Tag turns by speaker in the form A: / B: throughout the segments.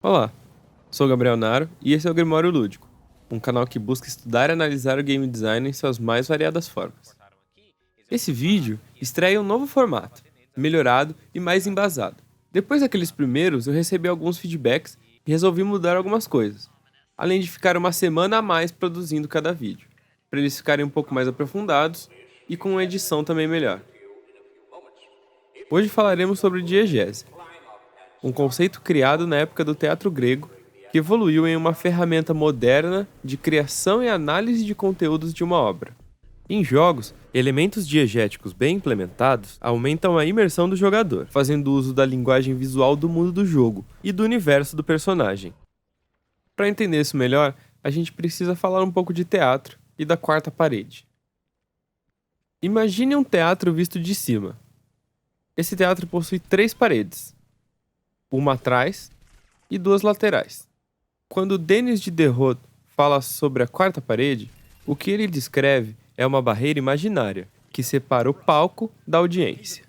A: Olá, sou Gabriel Naro e esse é o Grimório Lúdico, um canal que busca estudar e analisar o game design em suas mais variadas formas. Esse vídeo estreia um novo formato, melhorado e mais embasado. Depois daqueles primeiros, eu recebi alguns feedbacks e resolvi mudar algumas coisas, além de ficar uma semana a mais produzindo cada vídeo, para eles ficarem um pouco mais aprofundados e com uma edição também melhor. Hoje falaremos sobre diegese, um conceito criado na época do teatro grego que evoluiu em uma ferramenta moderna de criação e análise de conteúdos de uma obra. Em jogos, elementos diegéticos bem implementados aumentam a imersão do jogador, fazendo uso da linguagem visual do mundo do jogo e do universo do personagem. Para entender isso melhor, a gente precisa falar um pouco de teatro e da quarta parede. Imagine um teatro visto de cima. Esse teatro possui 3 paredes, uma atrás e 2 laterais. Quando Denis Diderot fala sobre a quarta parede, o que ele descreve é uma barreira imaginária que separa o palco da audiência.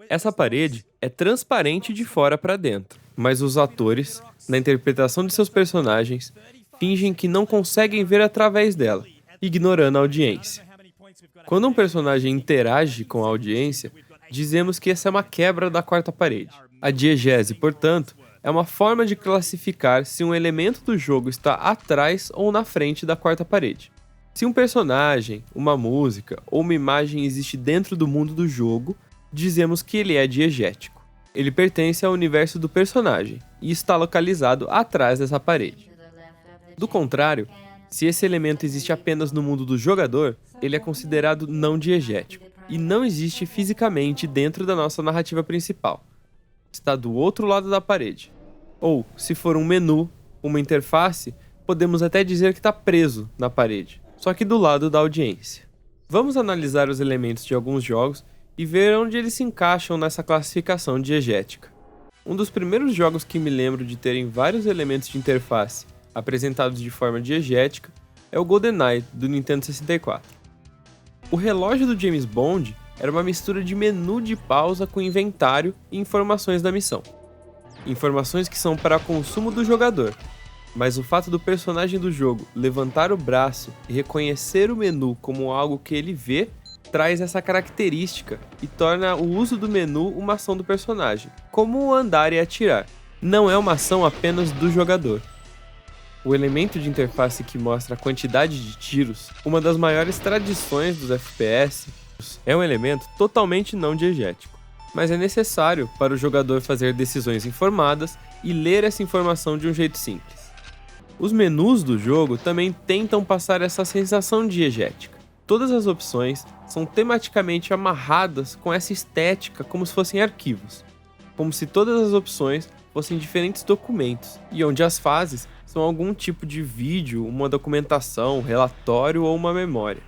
A: Essa parede é transparente de fora para dentro, mas os atores, na interpretação de seus personagens, fingem que não conseguem ver através dela, ignorando a audiência. Quando um personagem interage com a audiência, dizemos que essa é uma quebra da quarta parede. A diegese, portanto, é uma forma de classificar se um elemento do jogo está atrás ou na frente da quarta parede. Se um personagem, uma música ou uma imagem existe dentro do mundo do jogo, dizemos que ele é diegético. Ele pertence ao universo do personagem e está localizado atrás dessa parede. Do contrário, se esse elemento existe apenas no mundo do jogador, ele é considerado não diegético e não existe fisicamente dentro da nossa narrativa principal. Está do outro lado da parede. Ou, se for um menu, uma interface, podemos até dizer que está preso na parede, só que do lado da audiência. Vamos analisar os elementos de alguns jogos e ver onde eles se encaixam nessa classificação diegética. Um dos primeiros jogos que me lembro de terem vários elementos de interface apresentados de forma diegética é o GoldenEye, do Nintendo 64. O relógio do James Bond era uma mistura de menu de pausa com inventário e informações da missão. Informações que são para consumo do jogador, mas o fato do personagem do jogo levantar o braço e reconhecer o menu como algo que ele vê, traz essa característica e torna o uso do menu uma ação do personagem, como andar e atirar. Não é uma ação apenas do jogador. O elemento de interface que mostra a quantidade de tiros, uma das maiores tradições dos FPS, é um elemento totalmente não diegético, mas é necessário para o jogador fazer decisões informadas e ler essa informação de um jeito simples. Os menus do jogo também tentam passar essa sensação diegética. Todas as opções são tematicamente amarradas com essa estética como se fossem arquivos, como se todas as opções fossem diferentes documentos, e onde as fases são algum tipo de vídeo, uma documentação, relatório ou uma memória.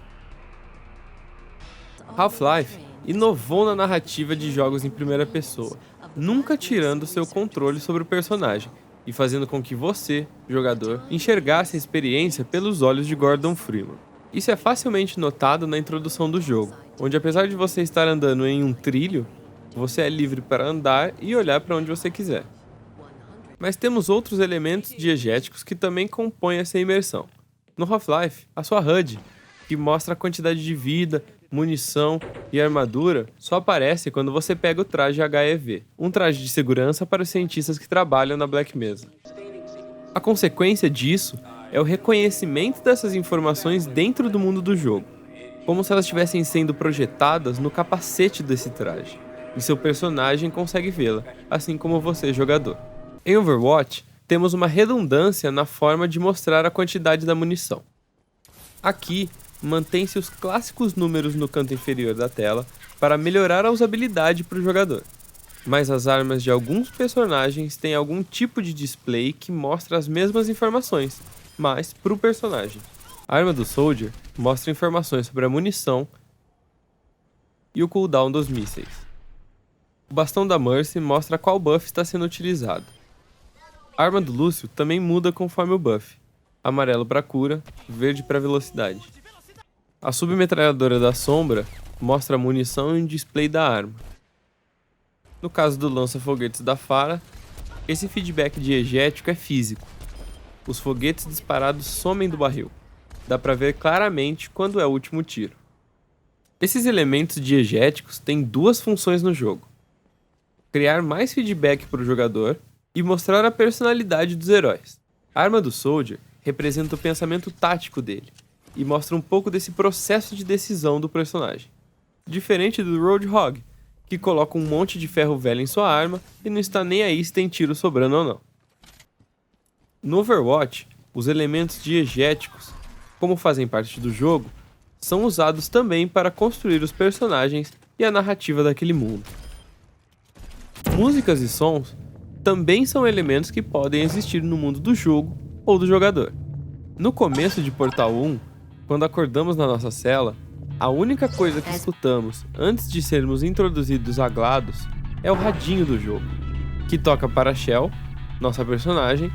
A: Half-Life inovou na narrativa de jogos em primeira pessoa, nunca tirando seu controle sobre o personagem e fazendo com que você, jogador, enxergasse a experiência pelos olhos de Gordon Freeman. Isso é facilmente notado na introdução do jogo, onde apesar de você estar andando em um trilho, você é livre para andar e olhar para onde você quiser. Mas temos outros elementos diegéticos que também compõem essa imersão. No Half-Life, a sua HUD, que mostra a quantidade de vida, munição e armadura, só aparece quando você pega o traje HEV, um traje de segurança para os cientistas que trabalham na Black Mesa. A consequência disso é o reconhecimento dessas informações dentro do mundo do jogo, como se elas estivessem sendo projetadas no capacete desse traje, e seu personagem consegue vê-la, assim como você, jogador. Em Overwatch, temos uma redundância na forma de mostrar a quantidade da munição. Aqui, mantém-se os clássicos números no canto inferior da tela para melhorar a usabilidade para o jogador. Mas as armas de alguns personagens têm algum tipo de display que mostra as mesmas informações, mas para o personagem. A arma do Soldier mostra informações sobre a munição e o cooldown dos mísseis. O bastão da Mercy mostra qual buff está sendo utilizado. A arma do Lúcio também muda conforme o buff. Amarelo para cura, verde para velocidade. A submetralhadora da Sombra mostra a munição e o display da arma. No caso do lança-foguetes da Pharah, Esse feedback diegético é físico. Os foguetes disparados somem do barril. Dá pra ver claramente quando é o último tiro. Esses elementos diegéticos têm duas funções no jogo: criar mais feedback para o jogador e mostrar a personalidade dos heróis. A arma do Soldier representa o pensamento tático dele e mostra um pouco desse processo de decisão do personagem. Diferente do Roadhog, que coloca um monte de ferro velho em sua arma e não está nem aí se tem tiro sobrando ou não. No Overwatch, os elementos diegéticos, como fazem parte do jogo, são usados também para construir os personagens e a narrativa daquele mundo. Músicas e sons também são elementos que podem existir no mundo do jogo ou do jogador. No começo de Portal 1, quando acordamos na nossa cela, a única coisa que escutamos antes de sermos introduzidos a GLaDOS é o radinho do jogo, que toca para Shell, nossa personagem,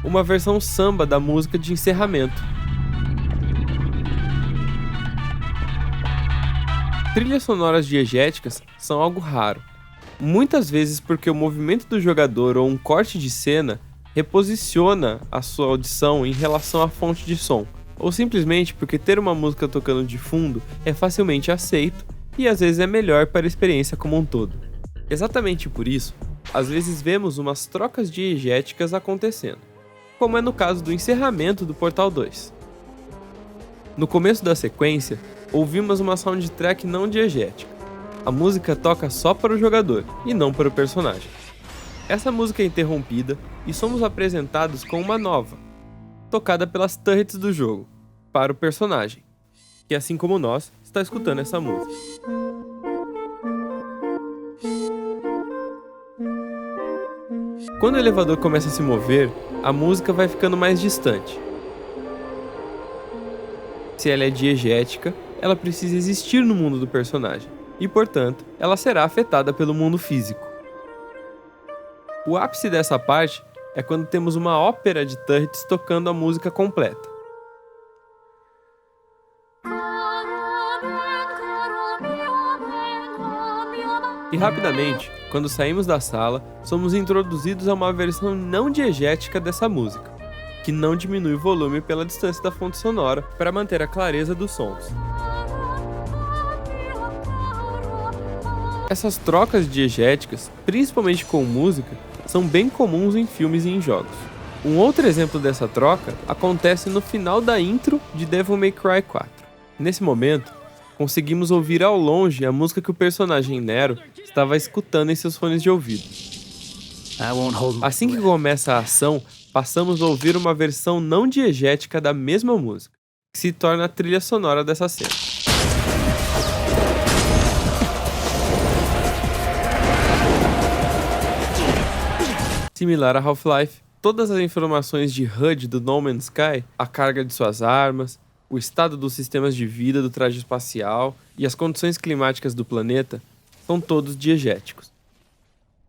A: uma versão samba da música de encerramento. Trilhas sonoras diegéticas são algo raro, muitas vezes porque o movimento do jogador ou um corte de cena reposiciona a sua audição em relação à fonte de som, ou simplesmente porque ter uma música tocando de fundo é facilmente aceito e às vezes é melhor para a experiência como um todo. Exatamente por isso, às vezes vemos umas trocas diegéticas acontecendo, como é no caso do encerramento do Portal 2. No começo da sequência, ouvimos uma soundtrack não diegética. A música toca só para o jogador e não para o personagem. Essa música é interrompida e somos apresentados com uma nova, tocada pelas turrets do jogo, para o personagem, que assim como nós, está escutando essa música. Quando o elevador começa a se mover, a música vai ficando mais distante. Se ela é diegética, ela precisa existir no mundo do personagem, e portanto, ela será afetada pelo mundo físico. O ápice dessa parte é quando temos uma ópera de turrets tocando a música completa. E rapidamente, quando saímos da sala, somos introduzidos a uma versão não diegética dessa música, que não diminui o volume pela distância da fonte sonora para manter a clareza dos sons. Essas trocas diegéticas, principalmente com música, são bem comuns em filmes e em jogos. Um outro exemplo dessa troca acontece no final da intro de Devil May Cry 4. Nesse momento, conseguimos ouvir ao longe a música que o personagem Nero estava escutando em seus fones de ouvido. Assim que começa a ação, passamos a ouvir uma versão não diegética da mesma música, que se torna a trilha sonora dessa cena. Similar a Half-Life, todas as informações de HUD do No Man's Sky, a carga de suas armas, o estado dos sistemas de vida do traje espacial e as condições climáticas do planeta são todos diegéticos.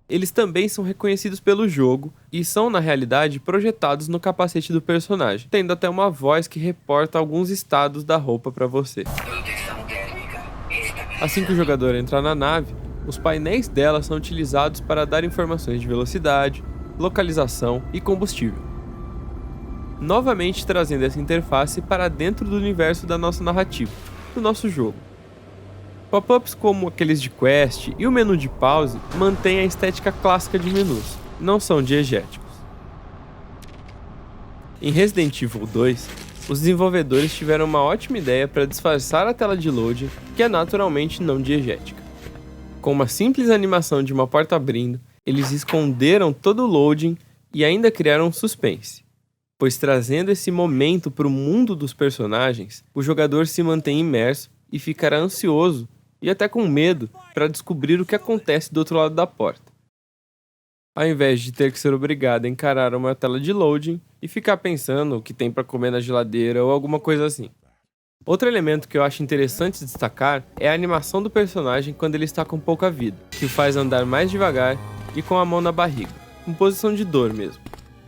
A: Eles também são reconhecidos pelo jogo e são, na realidade, projetados no capacete do personagem, tendo até uma voz que reporta alguns estados da roupa para você. Assim que o jogador entrar na nave, os painéis dela são utilizados para dar informações de velocidade, localização e combustível, novamente trazendo essa interface para dentro do universo da nossa narrativa, do nosso jogo. Pop-ups como aqueles de quest e o menu de pause mantêm a estética clássica de menus, não são diegéticos. Em Resident Evil 2, os desenvolvedores tiveram uma ótima ideia para disfarçar a tela de loading, que é naturalmente não diegética. Com uma simples animação de uma porta abrindo, eles esconderam todo o loading e ainda criaram um suspense, pois trazendo esse momento para o mundo dos personagens, o jogador se mantém imerso e ficará ansioso e até com medo para descobrir o que acontece do outro lado da porta, ao invés de ter que ser obrigado a encarar uma tela de loading e ficar pensando o que tem para comer na geladeira ou alguma coisa assim. Outro elemento que eu acho interessante destacar é a animação do personagem quando ele está com pouca vida, que o faz andar mais devagar e com a mão na barriga, em posição de dor mesmo.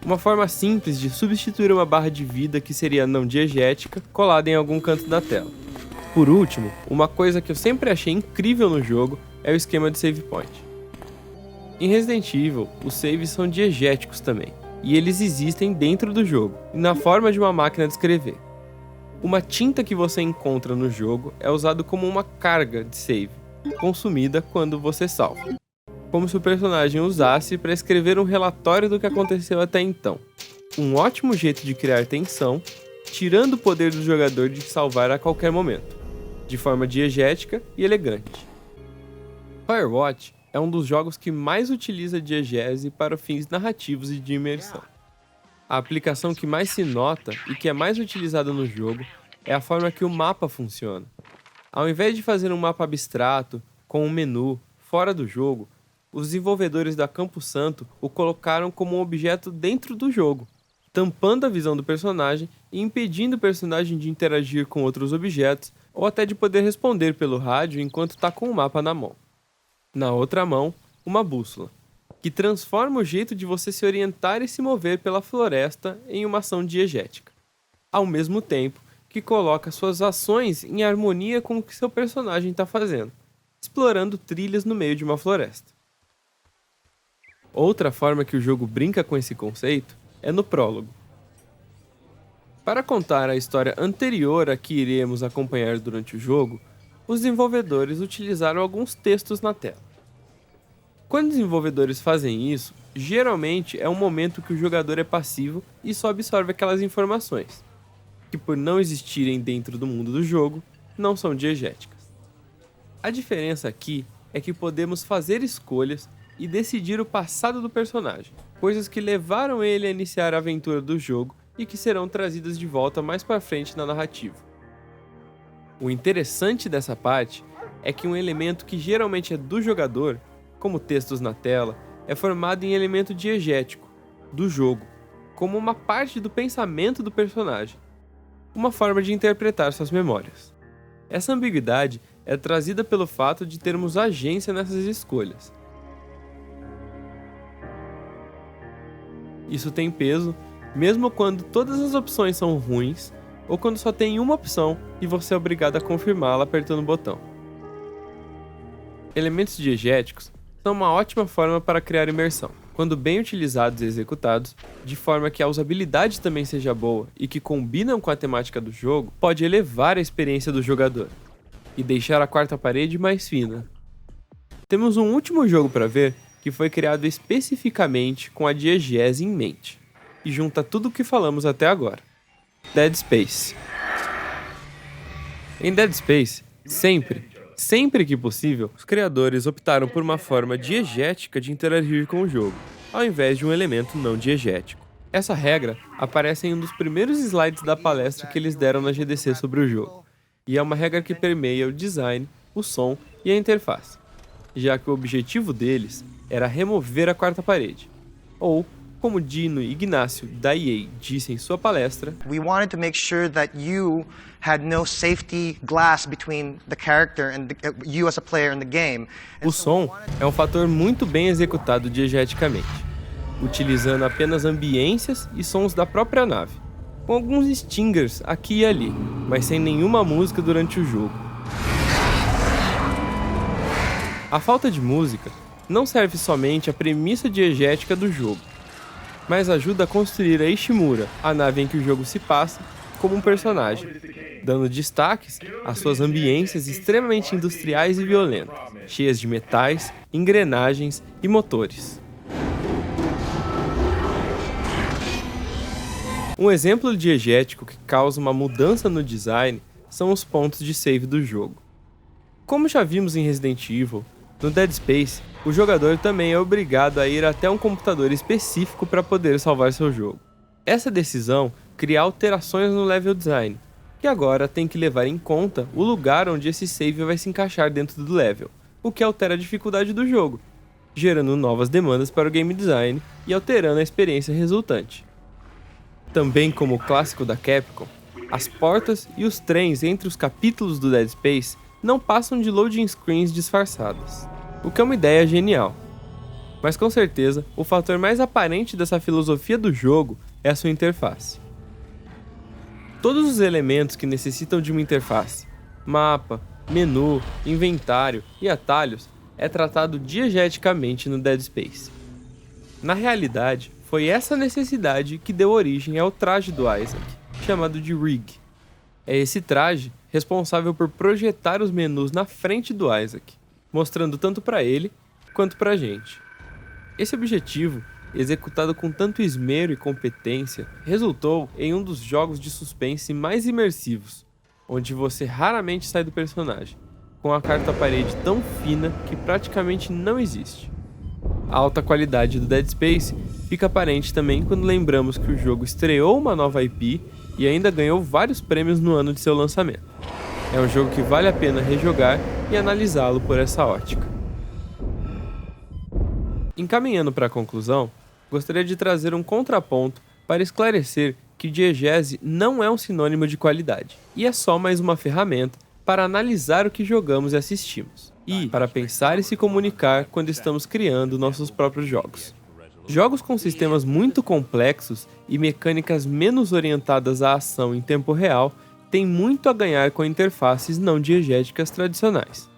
A: Uma forma simples de substituir uma barra de vida que seria não diegética colada em algum canto da tela. Por último, uma coisa que eu sempre achei incrível no jogo é o esquema de save point. Em Resident Evil, os saves são diegéticos também, e eles existem dentro do jogo, e na forma de uma máquina de escrever. Uma tinta que você encontra no jogo é usada como uma carga de save, consumida quando você salva, como se o personagem usasse para escrever um relatório do que aconteceu até então. Um ótimo jeito de criar tensão, tirando o poder do jogador de salvar a qualquer momento, de forma diegética e elegante. Firewatch é um dos jogos que mais utiliza diegese para fins narrativos e de imersão. A aplicação que mais se nota e que é mais utilizada no jogo é a forma que o mapa funciona. Ao invés de fazer um mapa abstrato, com um menu, fora do jogo, os desenvolvedores da Campo Santo o colocaram como um objeto dentro do jogo, tampando a visão do personagem e impedindo o personagem de interagir com outros objetos ou até de poder responder pelo rádio enquanto está com o mapa na mão. Na outra mão, uma bússola, que transforma o jeito de você se orientar e se mover pela floresta em uma ação diegética, ao mesmo tempo que coloca suas ações em harmonia com o que seu personagem está fazendo, explorando trilhas no meio de uma floresta. Outra forma que o jogo brinca com esse conceito é no prólogo. Para contar a história anterior a que iremos acompanhar durante o jogo, os desenvolvedores utilizaram alguns textos na tela. Quando os desenvolvedores fazem isso, geralmente é um momento que o jogador é passivo e só absorve aquelas informações, que por não existirem dentro do mundo do jogo, não são diegéticas. A diferença aqui é que podemos fazer escolhas e decidir o passado do personagem, coisas que levaram ele a iniciar a aventura do jogo e que serão trazidas de volta mais para frente na narrativa. O interessante dessa parte é que um elemento que geralmente é do jogador, como textos na tela, é formado em elemento diegético, do jogo, como uma parte do pensamento do personagem, uma forma de interpretar suas memórias. Essa ambiguidade é trazida pelo fato de termos agência nessas escolhas. Isso tem peso, mesmo quando todas as opções são ruins, ou quando só tem uma opção e você é obrigado a confirmá-la apertando o botão. Elementos diegéticos são uma ótima forma para criar imersão, quando bem utilizados e executados, de forma que a usabilidade também seja boa e que combinam com a temática do jogo, pode elevar a experiência do jogador e deixar a quarta parede mais fina. Temos um último jogo para ver que foi criado especificamente com a diegese em mente, e junta tudo o que falamos até agora. Dead Space. Em Dead Space, sempre que possível, os criadores optaram por uma forma diegética de interagir com o jogo, ao invés de um elemento não diegético. Essa regra aparece em um dos primeiros slides da palestra que eles deram na GDC sobre o jogo, e é uma regra que permeia o design, o som e a interface, já que o objetivo deles era remover a quarta parede, ou, como Dino e Ignacio da EA disse em sua palestra,
B: We wanted to make sure that you had no safety glass between the character and you as a player in the game.
A: O som é um fator muito bem executado diegeticamente, utilizando apenas ambiências e sons da própria nave, com alguns stingers aqui e ali, mas sem nenhuma música durante o jogo. A falta de música não serve somente à premissa diegética do jogo, mas ajuda a construir a Ishimura, a nave em que o jogo se passa, como um personagem, dando destaques às suas ambiências extremamente industriais e violentas, cheias de metais, engrenagens e motores. Um exemplo diegético que causa uma mudança no design são os pontos de save do jogo. Como já vimos em Resident Evil, no Dead Space, o jogador também é obrigado a ir até um computador específico para poder salvar seu jogo. Essa decisão cria alterações no level design, que agora tem que levar em conta o lugar onde esse save vai se encaixar dentro do level, o que altera a dificuldade do jogo, gerando novas demandas para o game design e alterando a experiência resultante. Também como o clássico da Capcom, as portas e os trens entre os capítulos do Dead Space não passam de loading screens disfarçadas, o que é uma ideia genial. Mas com certeza, o fator mais aparente dessa filosofia do jogo é a sua interface. Todos os elementos que necessitam de uma interface, mapa, menu, inventário e atalhos, é tratado diegeticamente no Dead Space. Na realidade, foi essa necessidade que deu origem ao traje do Isaac, chamado de Rig. É esse traje responsável por projetar os menus na frente do Isaac, mostrando tanto para ele quanto para a gente. Esse objetivo, executado com tanto esmero e competência, resultou em um dos jogos de suspense mais imersivos, onde você raramente sai do personagem, com a carta-parede tão fina que praticamente não existe. A alta qualidade do Dead Space fica aparente também quando lembramos que o jogo estreou uma nova IP e ainda ganhou vários prêmios no ano de seu lançamento. É um jogo que vale a pena rejogar e analisá-lo por essa ótica. Encaminhando para a conclusão, gostaria de trazer um contraponto para esclarecer que diegese não é um sinônimo de qualidade, e é só mais uma ferramenta para analisar o que jogamos e assistimos, e para pensar e se comunicar quando estamos criando nossos próprios jogos. Jogos com sistemas muito complexos e mecânicas menos orientadas à ação em tempo real têm muito a ganhar com interfaces não diegéticas tradicionais,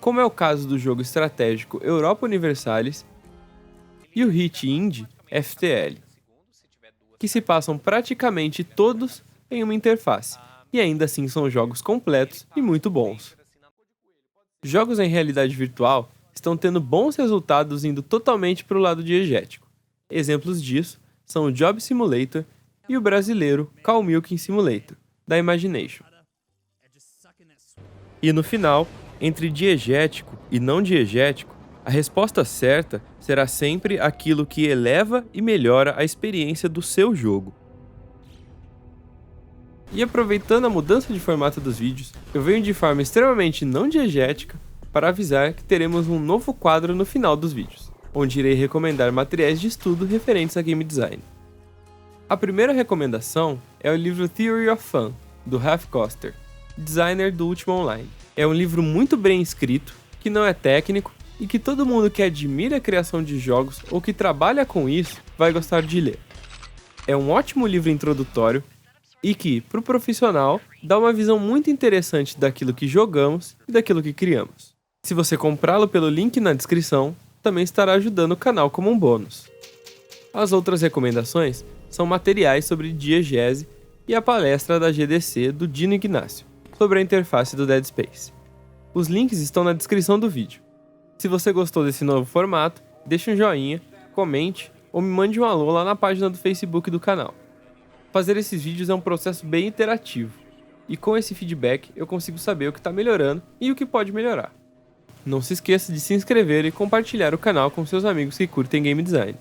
A: como é o caso do jogo estratégico Europa Universalis e o hit indie FTL, que se passam praticamente todos em uma interface, e ainda assim são jogos completos e muito bons. Jogos em realidade virtual estão tendo bons resultados indo totalmente para o lado diegético. Exemplos disso são o Job Simulator e o brasileiro Cow Milking Simulator, da Imagination. E no final, entre diegético e não diegético, a resposta certa será sempre aquilo que eleva e melhora a experiência do seu jogo. E aproveitando a mudança de formato dos vídeos, eu venho de forma extremamente não diegética para avisar que teremos um novo quadro no final dos vídeos, onde irei recomendar materiais de estudo referentes a game design. A primeira recomendação é o livro Theory of Fun, do Ralph Koster, designer do Ultima Online. É um livro muito bem escrito, que não é técnico e que todo mundo que admira a criação de jogos ou que trabalha com isso vai gostar de ler. É um ótimo livro introdutório e que, para o profissional, dá uma visão muito interessante daquilo que jogamos e daquilo que criamos. Se você comprá-lo pelo link na descrição, também estará ajudando o canal como um bônus. As outras recomendações são materiais sobre diegese e a palestra da GDC do Dino Ignácio, sobre a interface do Dead Space. Os links estão na descrição do vídeo. Se você gostou desse novo formato, deixe um joinha, comente ou me mande um alô lá na página do Facebook do canal. Fazer esses vídeos é um processo bem interativo, e com esse feedback eu consigo saber o que está melhorando e o que pode melhorar. Não se esqueça de se inscrever e compartilhar o canal com seus amigos que curtem game design.